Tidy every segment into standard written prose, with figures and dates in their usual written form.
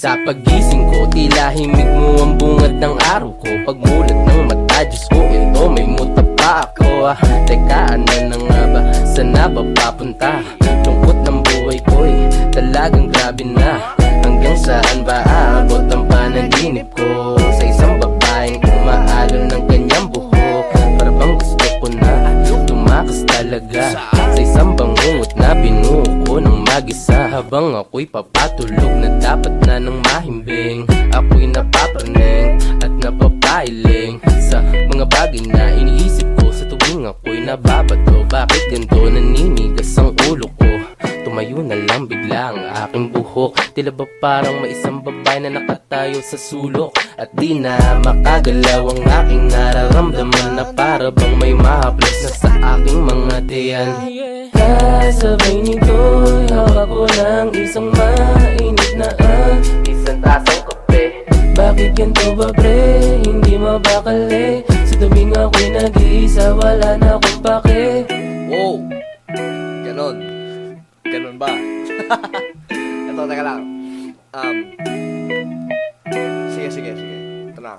Sa pagising ko, tila himig mo ang bungad ng araw ko. Pagmulat ng mata, Diyos ko, ito may muta pa ako. Teka, ano na nga ba? Sana ba papunta? Lungkot ng buhay ko'y talagang grabe na. Hanggang saan ba aabot ang panaginip ko? Sa isang babaeng umaalon ng kanyang buhok. Para bang gusto ko na tumakas talaga. Sa isang bangungot na binuo ko ng mag-isa. Habang ako'y papatulog na dapat na nang mahimbing. Ako'y napapraning at napapailing sa mga bagay na iniisip ko sa tuwing ako'y nababato. Bakit ganito naninigas ang ulo ko? Tumayo na lang bigla ang aking buhok. Tila ba parang may isang babae na nakatayo sa sulok. At di na makagalaw ang aking nararamdaman. Na para bang may mahaplas na sa aking mga tiyan. Kasabay nito'y hawak ko ng isang mainit na isang tasang kape. Bakit ganito ba pre? Hindi mabakali. Sa tuwing ako'y nag-iisa, wala na akong pake. Wow! Ganon. Ganon ba? Ito, teka lang. Sige. Ito na.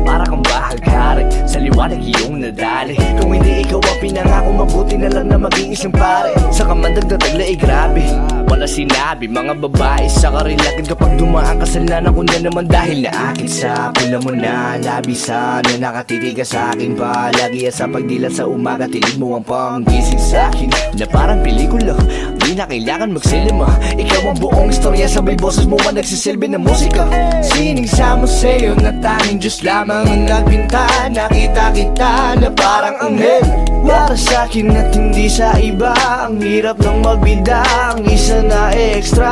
Para kang bahaghari, sa liwanag iyong nadali. Kung hindi ikaw ang pinangako, mabuti na lang na maging isang pare. Sa kamandag na tagla ay grabe, wala sinabi mga babae sa karilakin. Kapag dumaan kasalanan ko na naman dahil na akin sa pula mo na labisan na nakatitig ka sa akin palagi. At sa pagdilat sa umaga, tilig mo ang panggising sa akin. Na parang pelikula, di na kailangan magsilima. Ikaw ang buong istorya, sabay boses mo man nagsisilbi ng musika. Sining mo sa'yo na tanging Diyos lamang ang nagpinta. Nakita kita na parang anghel para sa'kin at hindi sa iba. Ang hirap ng magbida, ang isa na extra.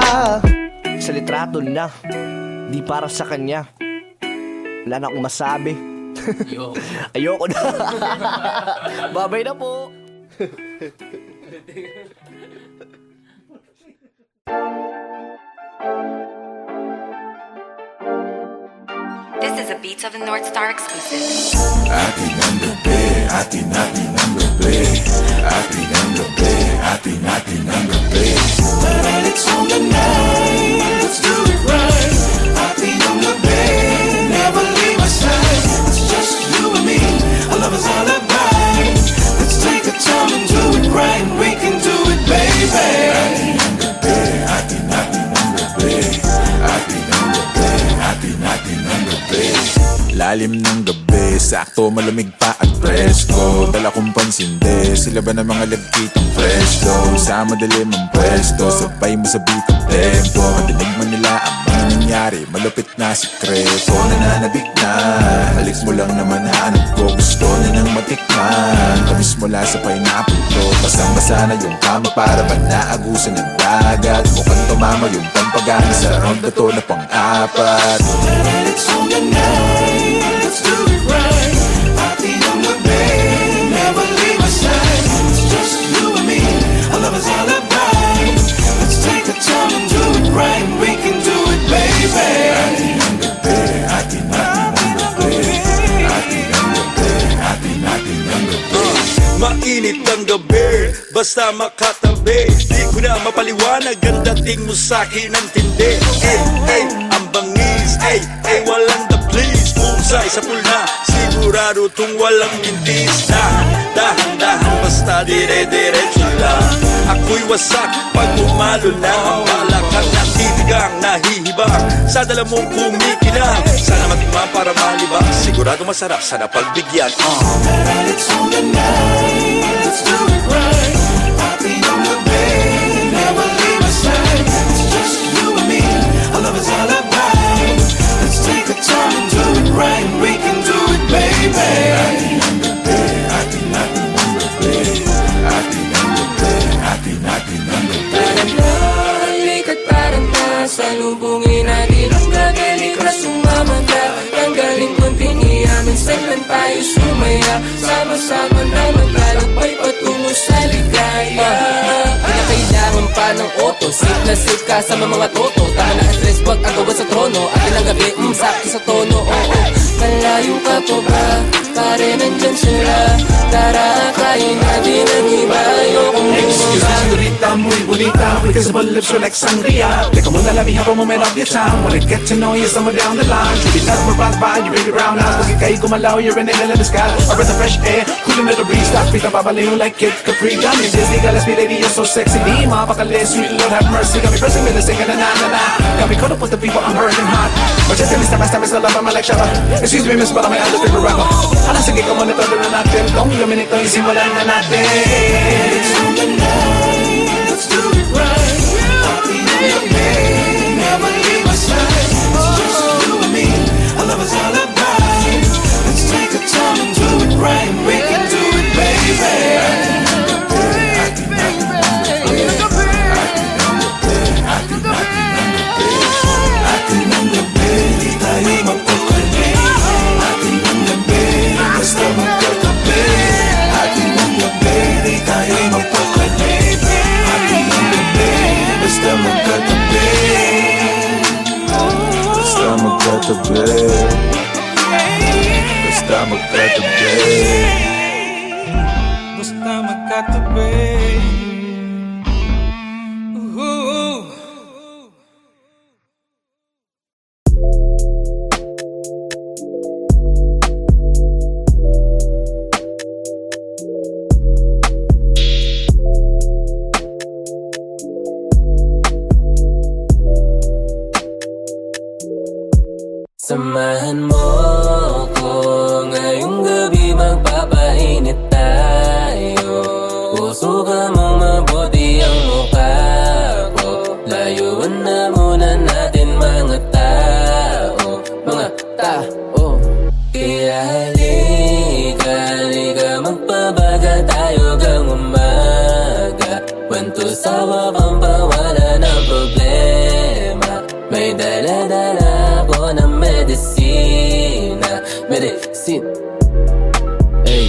Sa litrato na, di para sa kanya. Wala na akong masabi. Ayoko na. Babay na po. This is a Beats of the North Star exclusive. Atin ang gabi, atin ang gabi. Atin ang gabi, atin ang gabi. But it's on the night, let's do it right. Atin ang gabi, never leave my side. It's just you and me, our love is all about. Let's take our time and do it right. We can do it, baby. Atin ang gabi, atin ang gabi. Atin ang gabi. Lalim ng gabi, sakto malamig pa at presko. Dala kong pansinde, sila ba na mga lagkitang presto? Sa madilim ang pwesto, sabay mo sa beat ang tempo. Madinig man nila ang mga nangyari, malupit na sikreto. Nananabik na, halis mo lang naman hanap ko. Gusto na nang matikman, tamis mula sa pineapple to. Basang-basa na yung kama para ba naagusan ng dagat. Mukhang tumama yung pampagana sa round na to na pang-apat. It's on the night, let's do it right. Atin ang gabi, never leave my side. It's just you and me, our love is all about. Let's take our time and do it right. We can do it, baby. Atin ang gabi, atin ang gabi. Atin ang gabi, atin ang gabi. Mainit ang gabi, basta makatabi. Di ko na mapaliwanag, ang dating mo sa'kin ang tindi. Ang bangis, walang the please. Pusay sa pulna, sigurado tong walang mintis. Dahan-dahan, basta dire-diretso lang. Ako'y wasak pag umalo na ang balakang natitigang nahihibang. Sa dala mong kumikinang, sana matikman para malibang. Sigurado masarap, sana pagbigyan. It's on the night, let's do it right. Atin ang gabi, never leave my side. It's just you and me, our love is all about. Let's take our time and do it right. We can do it, baby. Atin ang gabi, atin ang gabi. Atin ang gabi, atin ang gabi. Halikat parang nasalubungin natin ang gagaling na sumama ka. Ang galing kong piniya, minsan lang tayo sumaya. Sama-sama na maglalakbay patungo sa ligaya. Kailangan pa ng auto, safe na safe ka sa mga toto. Tama na ang stress, wag ang gawa sa trono. Atin ang gabi, sakto sa tono, oo. Malayo ka pa ba? Pare nandyan sila. Tara akayin natin ang iba. Ayokong Excuse me, señorita, muy bonita. With kissable lips, you're like sangria. Teka muna, let me have a moment of your time. Wanna get to know you somewhere down the line. Should be nothing but pass by, you baby brown eyes. Pag ika'y gumalaw, you're an angel in the sky. I breath of fresh air, cooling to the breeze. Stop, feet, babaliw like Kid Capri. Got me Disney, got let's be lady, you're so sexy. Di mapakali, sweet Lord have mercy. Got me pressing me to sing na na na. Got me caught up with the people, I'm hurting hot. But just tell me step by step, it's a love, I'm like Shabba. Excuse me, miss, but I'm an favorite rapper. Alam, sige ka muna, todo na natin. Kung gamin ito, isimulan na natin. It's on the night, let's do it right. Happy in your bed, never leave my side. It's just you and me, our love is all about. Let's take our time and do it right. We can do it, baby. Basta magkatabi. Basta magkatabi. Samahan mo ko ngayong gabi, magpapainit tayo. Usukan mong mabuti ang mukha ko. Layuan na muna natin mga tao. Mga tao. Kaya halika, magpabaga tayo hanggang umaga. Kwento sa wabang pawala ng problema. May dala-dala ako ng medicine. Ay,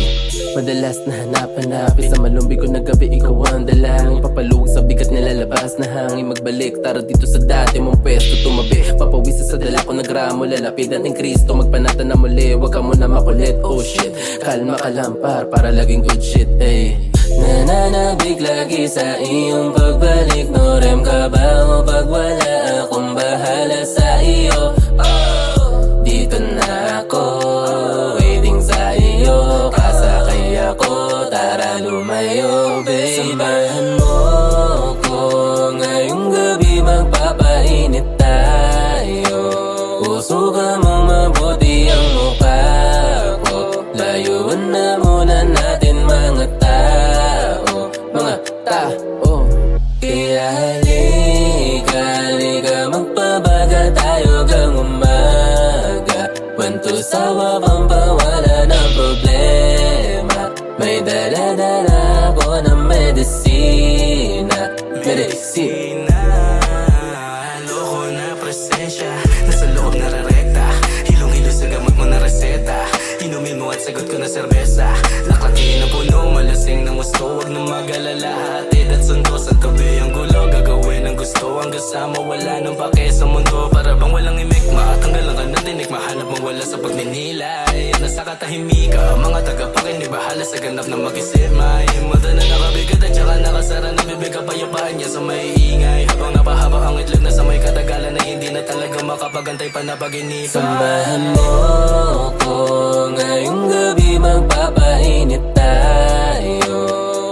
madalas na hanap-hanapin sa malumbig ko na gabi, ikaw ang dalangin. Papaluwag sa bigat nilalabas na hangin. Magbalik, tara dito sa dati mong pwesto. Tumabi, papawisa sa dala ko na gramo. Lalapid natin Kristo, magpanata na muli. Huwag ka muna makulit, oh shit. Kalma ka lang para laging good shit, ay. Nananabig lagi sa iyong pagbalik. No rem ka ba o pag wala akong bahala sa iyo? Oh, dito na ako, waiting sa iyo. Kasakay ako, tara lumayo, baby. Samahan mo ko ngayong gabi, magpapainit tayo. Usukan mong mabuti ang mukha ko. Layuan na muna natin mga tao. Mga tao. Kaya halika, magpabaga tayo hanggang umaga. Kwento sa wabang pawala ng problema. May dala-dala ako ng medisina. Medisina. Loko na presensya, nasa loob na rarekta. Hilong-hilo sa gamot mo na reseta. Inumin mo at sagot ko na serbesa. Laklakin ang puno, malasing ng gusto. Huwag na mag-alala, hatid at sundo. Sa tabi ang gulo, gagawin ang gusto. Hanggang sa mawala ng pake sa mundo. Para bang walang imikma, tanggalan ka ng tinik. Mahanap mong wala sa pagninilay. Nasa katahimika, mga tagapakinig. Bahala sa ganap na mag-isip. May mata na nakabigat at saka nakasara na bibig. Kapayapaan niya sa may ingay. Habang napahaba ang itlog na sa may katagalan. Na hindi na talaga makapagantay pa na pag-inipan. Samahan mo ko ngayong gabi, magpapainit tayo.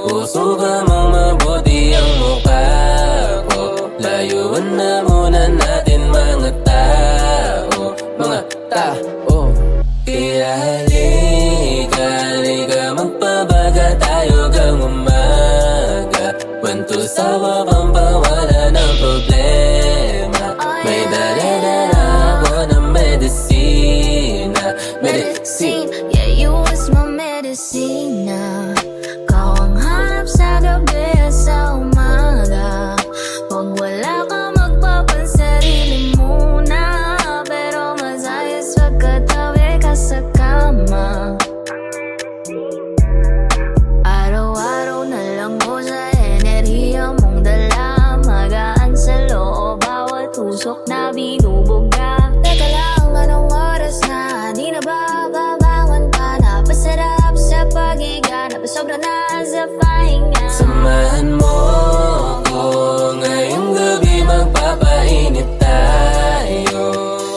Usukan mong mabuti ang mukha ko. Layuan na muna natin mga tao. Mga tao. Kaya halika, magpabaga tayo hanggang umaga. Kwento sa wabang pawala ng problema. May dala-dala ako ng medisina. Medicine. Yeah, you was my medicina. Kau ang hanap sa gabi at sa umaga. Pag wala ka, magpapansarili muna. Pero mas ayos wag katabi ka sa kama. Araw-araw na lang ko sa enerhiya mong dala. Magaan sa loob, bawat usok na binubuga. Teka lang, anong oras na? Di na ba samahan mo ko. Ngayong gabi magpapainit tayo.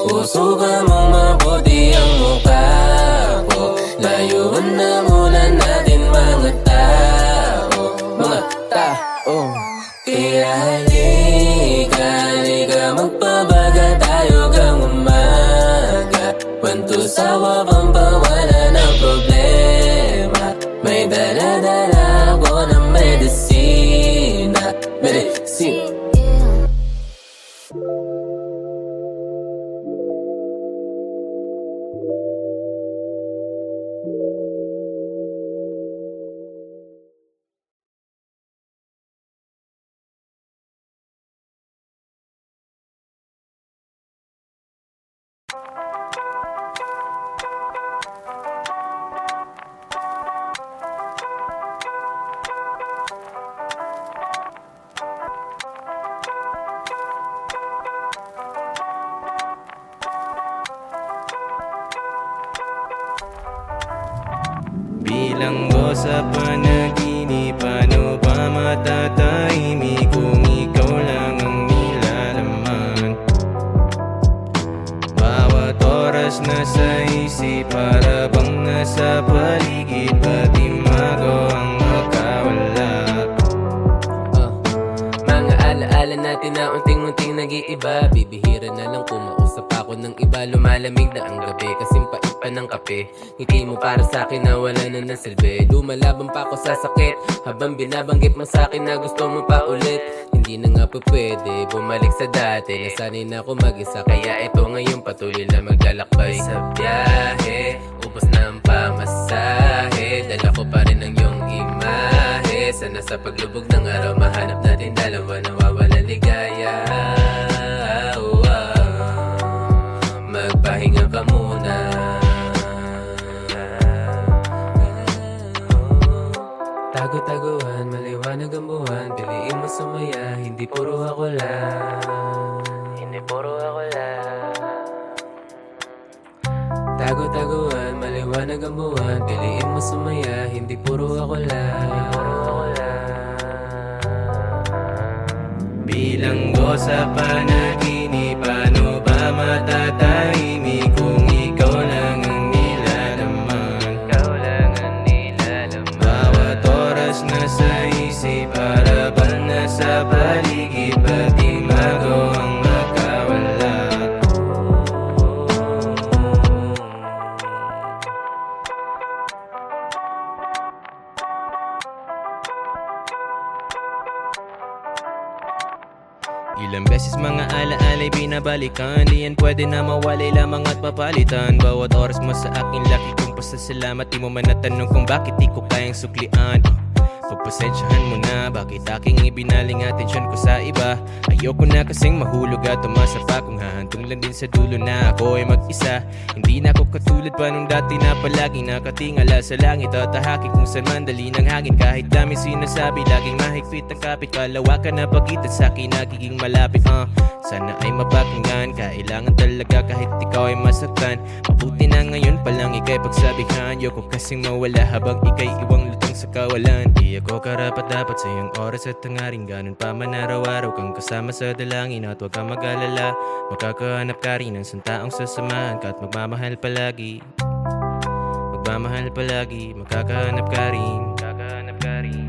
Usukan mong mabuti ang mukha ko. Layuan na muna natin mga tao. Mga tao. Kaya halika magpabaga tayo gang umaga. Pantusawa pang pawala ng problema. May dala-dala ako ng medisina. Medisina. Bilanggo sa panaginip, paano ba matatahimik kung ikaw lang ang nilalaman? Bawat oras nasa isip, para bang nasa paligid, pati mago ang makawala. Mga alaala natin na unting-unting nag-iiba. Bibihira na lang kumausap ako ng iba. Lumalamig na ang gabi, kasing pait pa ng kape. Ngiti mo para sa'kin na wala na ng silbi. Lumalaban pa ako sa sakit, habang binabanggit mo sa'kin na gusto mo pa ulit. Hindi na nga po pwede bumalik sa dati. Nasanay na ako mag-isa, kaya ito ngayon patuloy na maglalakbay. Sa biyahe, ubos na ang pamasahe. Dala ko pa rin ang iyong imahe. Sana sa paglubog ng araw mahanap natin dalawa, nawawalan ligaya. Magpahinga ka muna. Tago-taguan, maliwanag ang buwan. Piliin mo sumaya, hindi puro ako lang. Hindi puro ako lang. Tago-taguan, maliwanag ang buwan. Piliin mo sumaya, hindi puro ako lang. Hindi puro ako lang. Bilanggo sa panaginip, paano ba matatahimik kung ikaw lang ang nilalaman? Ikaw lang ang nilalaman. Bawat oras nasa isip, para ba nasa paligid, pati mago ang makawala. Ilang beses mga alaala'y binabalikan, di yan pwede na mawalay lamang at papalitan. Bawat oras mo sa akin laki kong pasasalamat. Di mo man natanong kung bakit di ko kayang suklian. Pagpasensyahan mo na, bakit aking ibinaling atensyon ko sa iba. Ayoko na kasing mahulog at umasa pa, kung hahantong lang din sa dulo na ako ay mag-isa. Hindi na ako katulad pa nung dati na palagi nakatingala sa langit at tahaki kung saan mandali ng hangin. Kahit dami sinasabi, laging mahigpit ang kapit. Kalawakan na pagitan sa akin, nagiging malapit. Sana ay mapakinggan, kailangan talaga kahit ikaw ay masaktan. Mabuti na ngayon palang ika'y pagsabihan. Yoko kasing mawala habang ika'y iwang lutang sa kawalan. Di ako karapat dapat sa iyong oras at tangaring, ganun pa man araw-araw kang kasama sa dalangin. At huwag kang mag-alala, makakahanap ka rin ng santaong sasamahan ka at magmamahal palagi. Magmamahal palagi, makakahanap ka rin.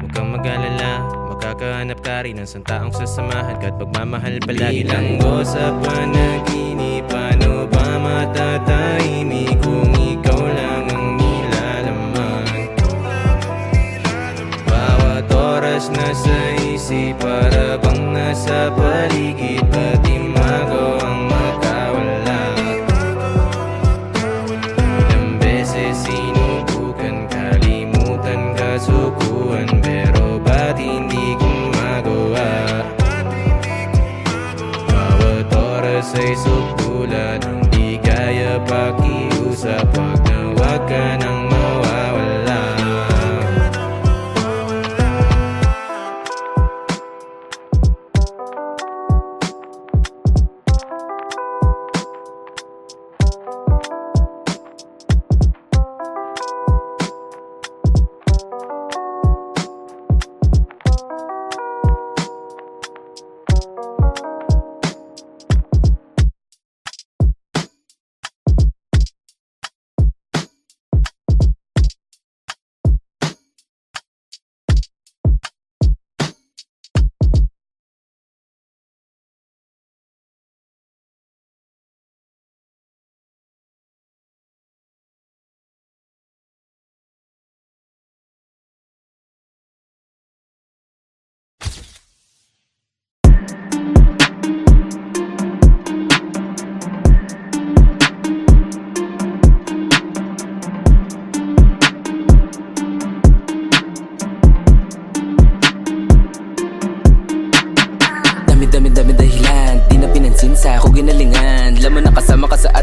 Huwag kang mag-alala, makakahanap ka rin ng santaong sasamahan ka at magmamahal palagi. Bilanggo sa panaginip, paano ba matatahimik kung ikaw lang ang nilalaman? Bawat oras nasa isip, para bang nasa paligid, pati mago ang makawala. Ilang beses sinubukan, kalimutan, kasukuan, pero ba't hindi ko magawa? Bawat oras ay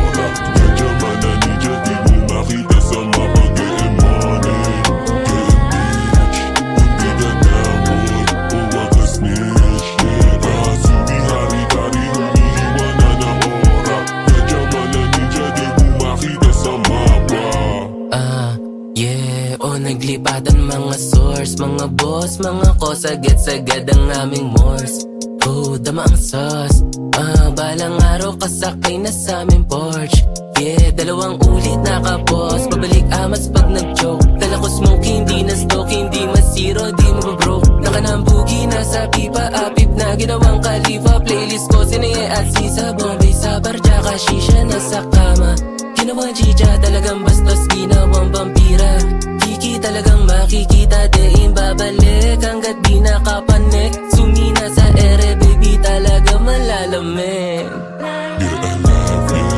ora Medyo mananidya di mo makita sa mapa Getting money, getting rich Hindi ka damot o wag ka snitch Yeah, sugi hari-hari humihiwa na ng ora Medyo mananidya di mo makita sa mapa Yeah, naglipatan mga source, mga boss, mga kosagad-sagad ang aming morse. Dama ang sauce. Balang araw kasakay na sa aming porch. Yeah, 2 ulit nakapos. Pabalik amas pag nag-joke. Dala ko smoke, hindi na stock, hindi masiro, di mababroke. Nakanambugi na sa pipa, apip na ginawang kalifa. Playlist ko sinaye at sisa, Bombay sa bar, tsaka shisha na sa kama. Ginawang chicha, talagang bastos, ginawang vampira. Kiki talagang makikita, diin babalik hanggat di nakapanik. Sumina sa ere, baby, talaga malalamig. Yeah, I love you,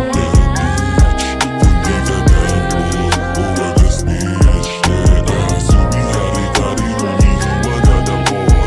getting rich Hindi ka damot o wag ka snitch Yeah, sugi hari-hari humihiwa na ng ora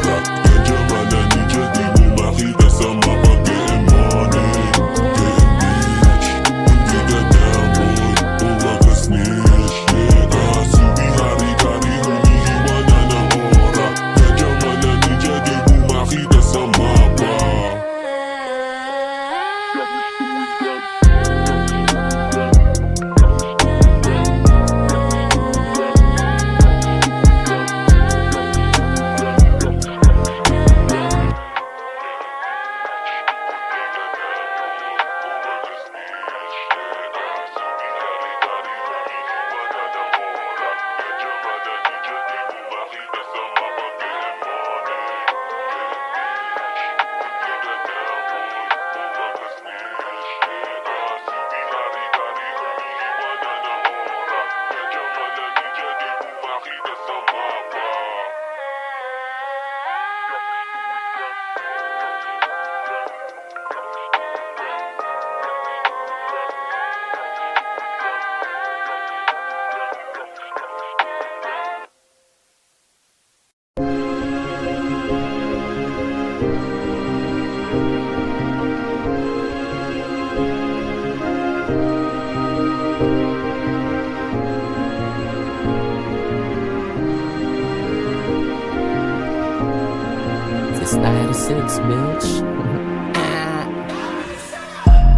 It's 96, bitch.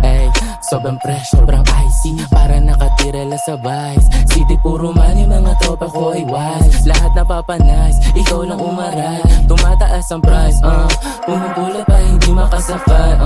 Ay, sobrang fresh, sobrang icy. Para nakatira lang sa vice. City puro money, mga tropa ko ay wise. Lahat napapanice, ikaw lang umaray. Tumataas ang price, pumupula pa hindi makasakay,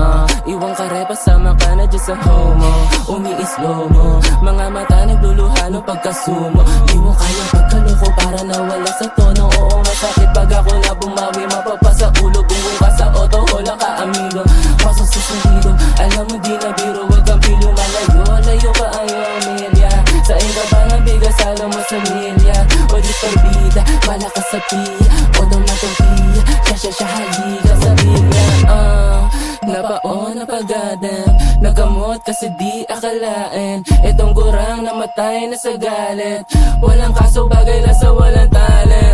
Iwang karepa sama ka na dyan sa homo. Umi-slow mo, mga mata nagluluha no pagkasumo. Di mo kayang pagkaloko para nawala sa tono. Oo, masakit pag ako na bumawi. Mapapasa ulo, bungong ka sa auto. Hola ka amigo, pasok sa sonido. Alam mo di na biro, wag kang pilo. Malayo, layo ka ang iyong milya. Sa inga pa nga bigas, alam mo sa milya. O di parbida, malakas sa piya. O tumatong piya, siya halika sa bilya. Nabaon na pagadam, nagamot kasi di akalain. Itong gurang namatay na sa galit. Walang kaso, bagay lang sa walang talent.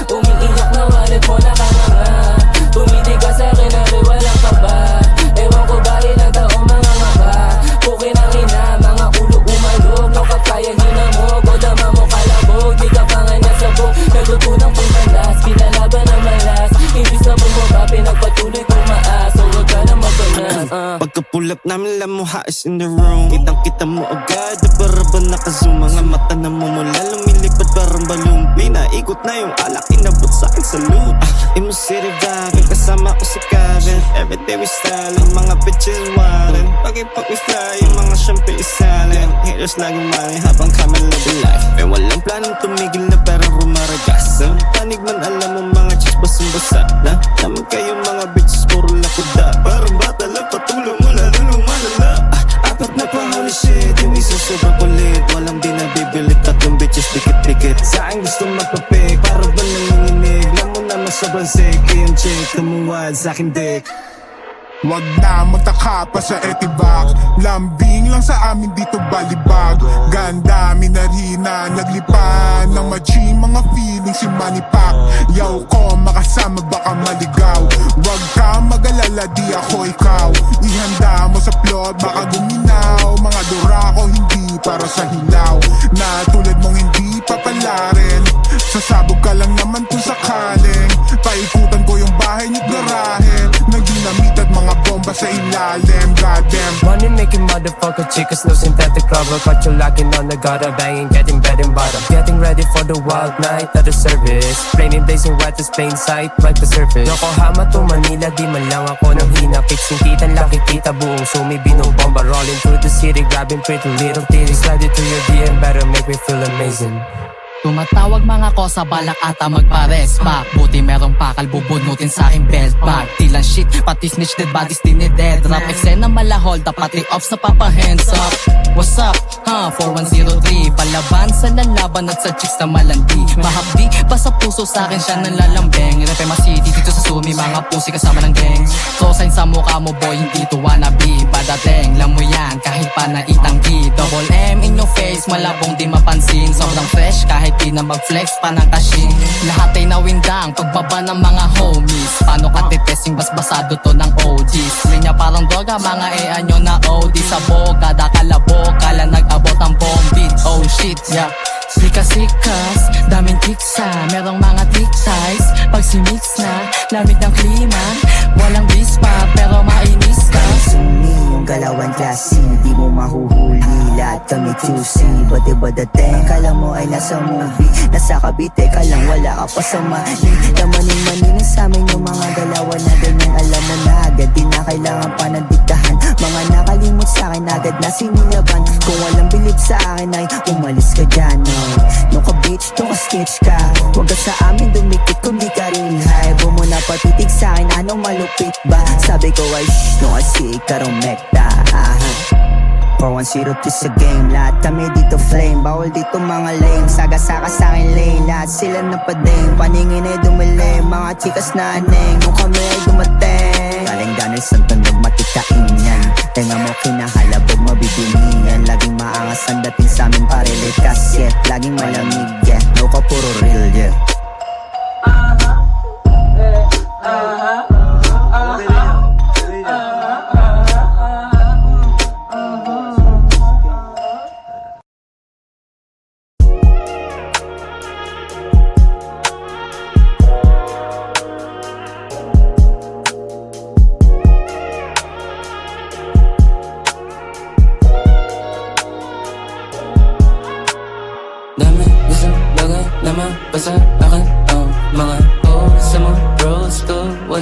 Umiiyak na wallet mo nakanganga. Tumiti ka sa akin na walang kaba. Ewan ko ba ilang taong mga ngaba. Pukin ang ina, mga ulo umalog. Nakakayahin na mo, godama mo kalabog. Di ka panganya sabog, nagutunang pumalas. Pinalaban na malas, imbis na bumaba, pinagpatuloy tumaas. So wag ka na mabalas. Pagka-pull up namin, Lamuha is in the room. Kitang-kita mo agad, para ba nakazoom? Mga mata na mumula, lumilipad parang balloon. Pinaikot na yung alak, inabot sa'kin sa loot. Imo City Valley, kasama ko si Karen. Everyday we styling, mga bitches wildin'. Pag-ipag we fly, yung mga champagne isalin. Haters laging money habang kami living life. May walang planong tumigil na parang rumaragas. Ang panig man alam mo mga chicks basang-basa na. Naman kayo mga bitches puro lakuda. Parang bata lang patulong mo lalo lumalala. Apat na pa holy shit, yung isa sobrang kulit. Walang di nabibilit, tatlong bitches dikit-dikit. Sa akin gusto magpapik, para ba nanginginig? Lamo naman sobrang sick, yung chick tumuwad sa akin dick. Wag na magtaka pa sa etibak. Lambing lang sa amin dito balibag. Ganda, minarina, naglipan ng machi, mga feelings si Manipak. Yaw ko, makasama baka maligaw. Wag ka mag-alala, di ako ikaw. Ihanda mo sa plot, baka guminaw. Mga dura ko hindi para sa hilaw. Na tulad mong hindi papalarin. Sasabog ka lang naman kung sakaling. Paikutan ko yung bahay niyo't garahe. Nagdinamit at mga bomba sa ilalim. Goddamn. Money making motherfucker chicas, no synthetic rubber. But you're locking on the gutter, banging, getting bed and bottom. Getting ready for the wild night at the service. Flaming, blazing white as plain sight, like the surface. Yokohama to Manila, di man lang ako nang hina. Fixing titan, laki kita, buong sumi, binobomba. Rolling through the city, grabbing pretty little titties. Slide it to your DM, better make me feel amazing. Tumatawag mga ko sa balak ata magpares back. Buti merong pakal bubunutin sa aking belt bag. Tilang shit, pati snitch dead bodies dinided rap. Eksena malahol, pati ops na papa hands up. What's up? 4103 Palaban sa lalaban at sa chicks na malandi. Mahapdi pa sa puso sa akin siya nalalambeng. Repema City dito sa Sumi, mga pusi kasama ng gang. So sign sa mukha mo boy, hindi to wannabe. Badateng, lam mo yan kahit pa na itanggi. Double M in your face, malabong di mapansin. Sobrang fresh kahit di na mag-flex pa ng kasing. Lahat ay nawindang pagbaba ng mga homies. Paano ka titesting basbasado to ng OGs? Linya parang droga, mga EA nyo na OD sa boga. Dakalabo, kala nag-abot ang bomb beat. Oh shit, yeah. Sikas-sikas, daming tiksa, merong mga tic-ties. Pag simix na, lamig ng klima. Walang bis pa, pero mainis ka. Sumi, yung galawan klase, di mo mahuhuli. Lahat kami QC, bade-badateng. Kala mo ay nasa movie, nasa Cavite ka lang, wala ka pa sa mali. Lamaning-maning sa amin yung mga galawan na ganyan. Alam mo na agad, di na kailangan pa ng diktahan. Mga nakalimot sa akin agad na sinilaban. Kung walang bilib sa akin ay umalis ka dyan, no. No ka bitch, no ka sketch ka. Huwag ka sa amin dumikit kung di ka real high. Huwag mo na patitig sa akin, anong malupit ba? Sabi ko ay shh, no kasi karong mekta. 4102 sa game, lahat kami dito flame. Bawal dito mga lame, saga-saka sa akin lane. Lahat sila napadeng, paningin ay dumilim. Mga chikas na aneng, nung kami ay dumating. Galing Daniel Santo, nagmatikain yan. Tenga mo kinahalabog, mabibinihan. Laging maangas ang dating sa amin, parelikas, yeah. Laging malamig, yeah. No ka puro real, yeah.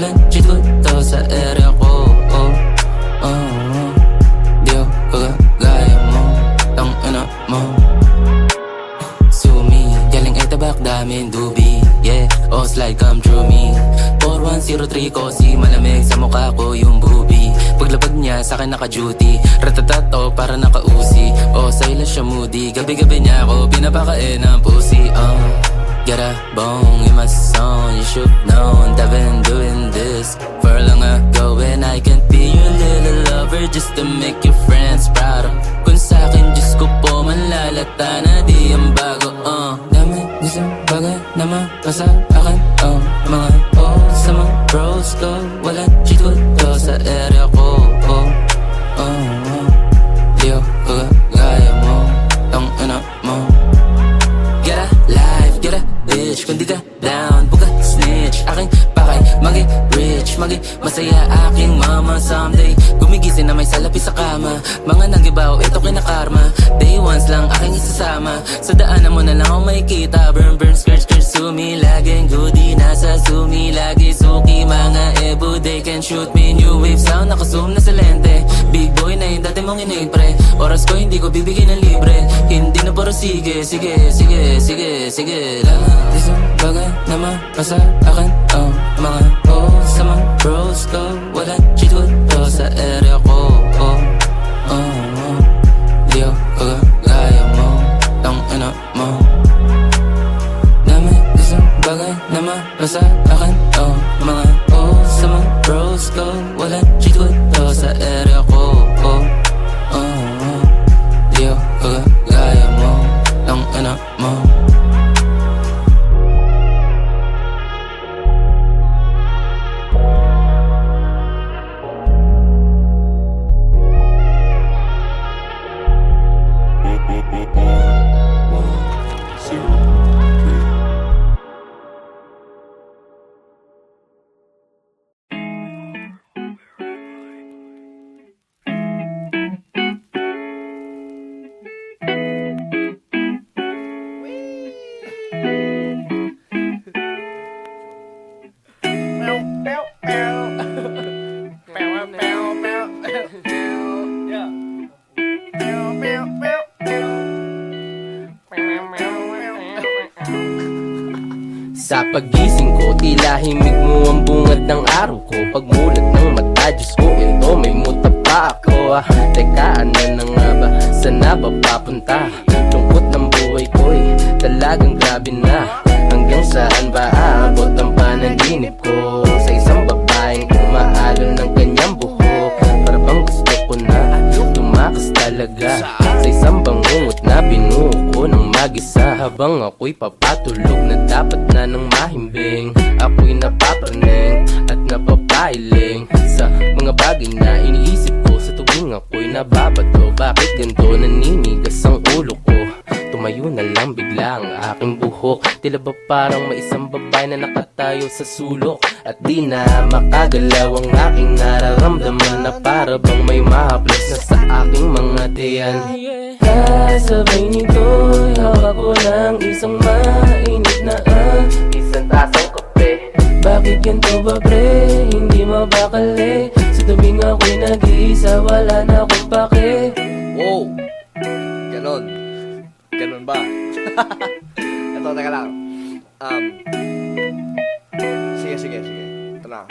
walang cheat code to sa area ko. Di ako kagaya mo, tangina mo. Sumi, galing ay tabak damin dubi. Yeah, oh slide come through me. 4103 ko si malamig sa mukha ko yung bubi. Paglapag niya sa akin naka-duty, ratatato para naka-uzi. Oh silent siya moody, gabi-gabi niya ako pinapakain ng pussy. Get a bone in my song, you should know I've been doing this for long ago. And I can be your little lover just to make your friends proud. Kung sa'kin, Diyos ko po manlalata na di ang bago. Dami isang bagay na mapasa akin. Mga sa mga bros ko, wala cheat code to sa area ko. Di ako kagaya mo, tangina mo. Get a life, get a bitch. Kung di ka down, buka snitch. Aking pakay, magi rich, magi masaya aking mama. Someday, gumigising na may salapi sa kama. Mga nanggibaw, ito kinakarma. Day ones lang aking isasama. Sa daanan mo na lang ako makikita. Burn, burn, skirt, skirt, sumi. Laging goodie, nasa sumi. Lagi suki, mga ebo. They can shoot me, new wave sound. Nakazoom na sa lente. Big boy na yung dati mong inipre. Oras ko hindi ko bibigyan ng libre. Hindi na puro sige, sige, sige, sige, sige lang. Isang bagay na mapasa akin. Mga sa mga bros ko, wala cheat code to sa area ko. Di ako kagaya mo, tangina mo. Dami isang bagay na mapasa akin. Mga sa mga bros ko, wala cheat code to sa area ko. Di ako kagaya mo, tangina mo. Sa pagising ko, tila himig mo ang bungad ng araw ko. Pagmulat ng mata, Diyos ko, ito may muta pa ako. Teka, ano na nga ba? Saan na ba papunta? Lungkot ng buhay ko'y talagang grabe na. Hanggang saan ba aabot ang panaginip ko? Sa isang babaeng kumaalon ng kanyang buhok. Para bang gusto ko na tumakas talaga. Sa isang bangungot na binuo ko ng mag-isa. Habang ako'y papatulog na dapat na ng mahimbing. Ako'y napapraning at napapailing sa mga bagay na iniisip ko sa tuwing ako'y nababato. Bakit ganito naninigas ang ulo ko? Tumayo na lang bigla ang aking buhok. Tila ba parang may isang babae na nakatayo sa sulok. At di na makagalaw ang aking nararamdaman. Na para bang may mahaplas na sa aking mga tiyan. Kasabay nito'y hawak ko ng isang mainit na isang tasang kape. Bakit ganito ba pre? Hindi mabakali. Sa tuwing ako'y nag-iisa, wala na akong pake. Wow! Ganon. Ganon ba? Ito, teka lang. Sige. Ito na.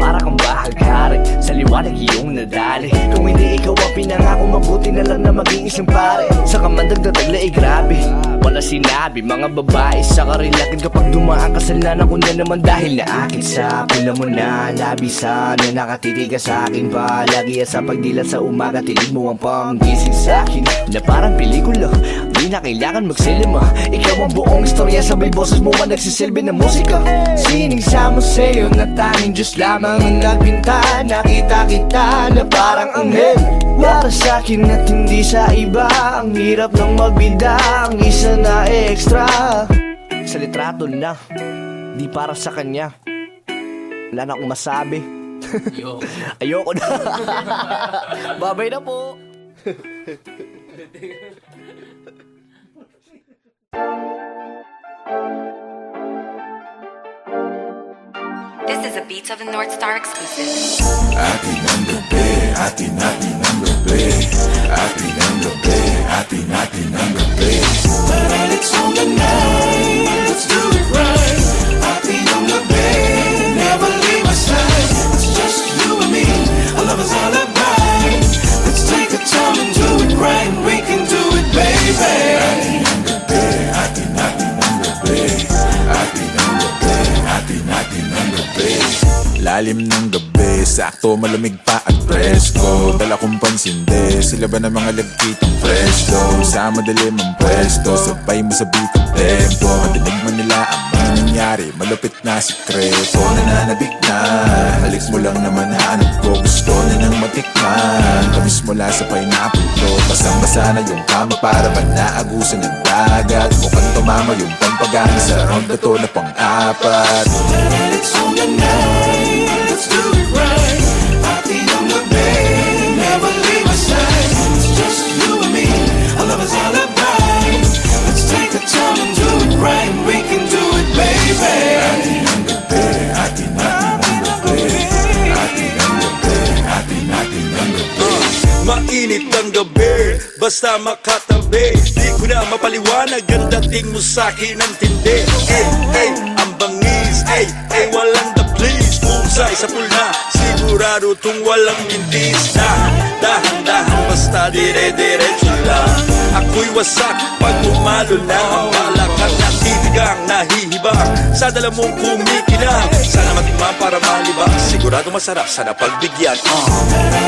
Para kang bahaghari, sa liwanag iyong nadali. Kung hindi ikaw ang pinangako, mabuti na lang na maging isang pare. Sa kamandang tagla ay grabe, wala sinabi. Mga babae sa karilakin kapag dumaan kasalanan ko na naman. Dahil na akin sa pula mo na labisan na nakatitig ka sa akin palagi. Sa pagdilat sa umaga, tinig mo ang panggising sa akin. Na parang pelikula, di na kailangan magsilima. Ikaw ang buong istorya, sabay boses mo man nagsisilbi ng musika. Sining sa museo na tanging Diyos lamang ang nagpinta. Nakita kita na parang anghel para sa akin at hindi sa iba. Ang hirap ng magbida, ang isa na extra. Sa litrato na, di para sa kanya. Wala na akong masabi. Ayoko na. Babay na po. is a Beats of the North Star exclusive. Atin ang gabi, atin ang gabi. Atin ang gabi, atin ang gabi. Tonight it's on the night, let's do it right. Atin ang gabi, never leave my side. It's just you and me, our love is all about. Let's take the time and do it right. We can do it, baby. Atin ang gabi, atin ang gabi. Atin ang gabi. Lalim ng gabi, sakto malamig pa at presko. Dala kong pansinde, sila ba ng mga lagkitang presto? Sa madilim ang pwesto, sabay mo sa beat at tempo. Madinig man nila ang mga nangyari, malupit na sikreto. Nananabik na, haliks mo lang naman hanap ko. Gusto na nang matikman, tamis mula sa pineapple to. Basang-basa na yung kama para ba naagusan ng dagat. Mukhang tumama yung pampagana sa round na to na pang-apat. It's on the night, let's do it right. Atin ang gabi, never leave my side. It's just you and me, our love is all about. Let's take the time and do it right. We can do it, baby. Atin ang gabi, atin ang gabi. Atin ang gabi, atin ang gabi. Mainit ang gabi, basta makatabi. Di ko na mapaliwanag, ang dating mo sa'kin ang tindi. Ang bangis, walang the please. Pusay sa pulna, sigurado tong walang mintis. Dahan-dahan, basta dire-diretso lang. Ako'y wasak pag umalo na ang balakang natitigang nahihibang. Sa dala mong kumikinang, sana matikman para malibang. Sigurado masarap, sana pagbigyan.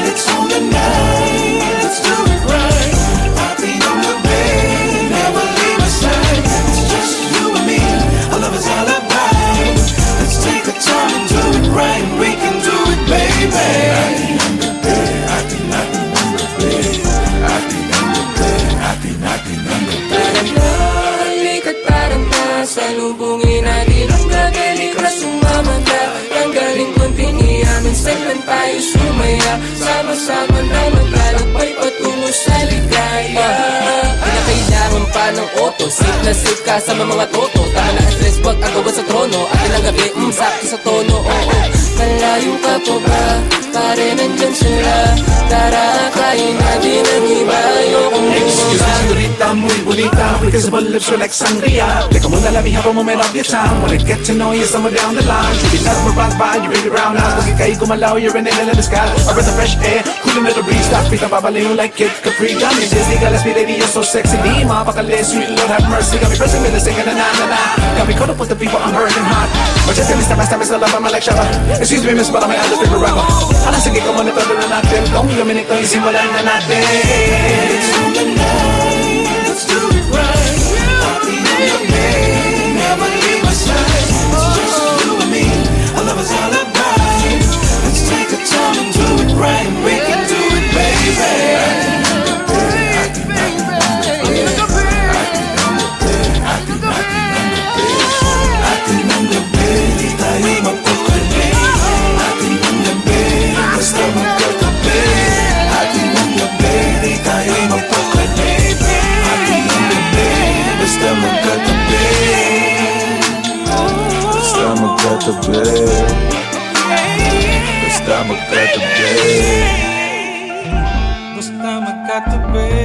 It's on the night, let's do it right. Atin ang gabi, never leave my side. It's just you and me, our love is all about. Let's take the time and do it right. We can do it, baby. Atin ang gabi, atin ang gabi. Atin ang gabi, atin ang gabi. Halik at parang nasalubungin natin ang gagaling na sumama na. Ang galing kong piniya, minsan lang tayo sumaya. Sama-sama na maglalakbay patungo sa ligaya. Kinakailangan pa ng auto, safe na safe ka sa mga toto. Tama na ang stress, wag agawan sa trono. Atin ang gabi, sakto sa tono, oo. Malayo ka po ba? Pare nandyan sila. Tara, kain natin ang iba. Ayokong Excuse me, señorita, muy bonita. Because my lips are like sangria. Like I'm gonna let me have a moment of your time. Wanna get to know you somewhere down the line. You be not more rock by, you bring it round eyes. Pag ikay gumalaw, you're an angel in the sky. I breath of fresh air, cooling at the breeze. Stop feet, babaliw like Kid Capri. Got me Disney, got me lady, you're so sexy. Di mapakali, sweet Lord have mercy. Got me pressing me, singing na na na na. Got me caught up with the people, I'm hurting hot. But just step by step, it's a love, I'm like Shabba. Excuse me, miss, but I'm a other forever. Alam, sige ko muna todo na natin. Kung luminig to, isimulan na natin. It's on the night, let's do it right. Atin ang gabi, never leave my side. It's just you and me, our love is all about. Let's take the time and do it right. We can do it, baby. Atin ang gabi, atin ang gabi. Atin ang gabi, di tayo mapakali. Atin ang gabi, basta magkatabi. Atin ang gabi, di tayo mapakali. Atin ang gabi, basta magkatabi. Basta magkatabi. Basta magkatabi. Basta magkatabi.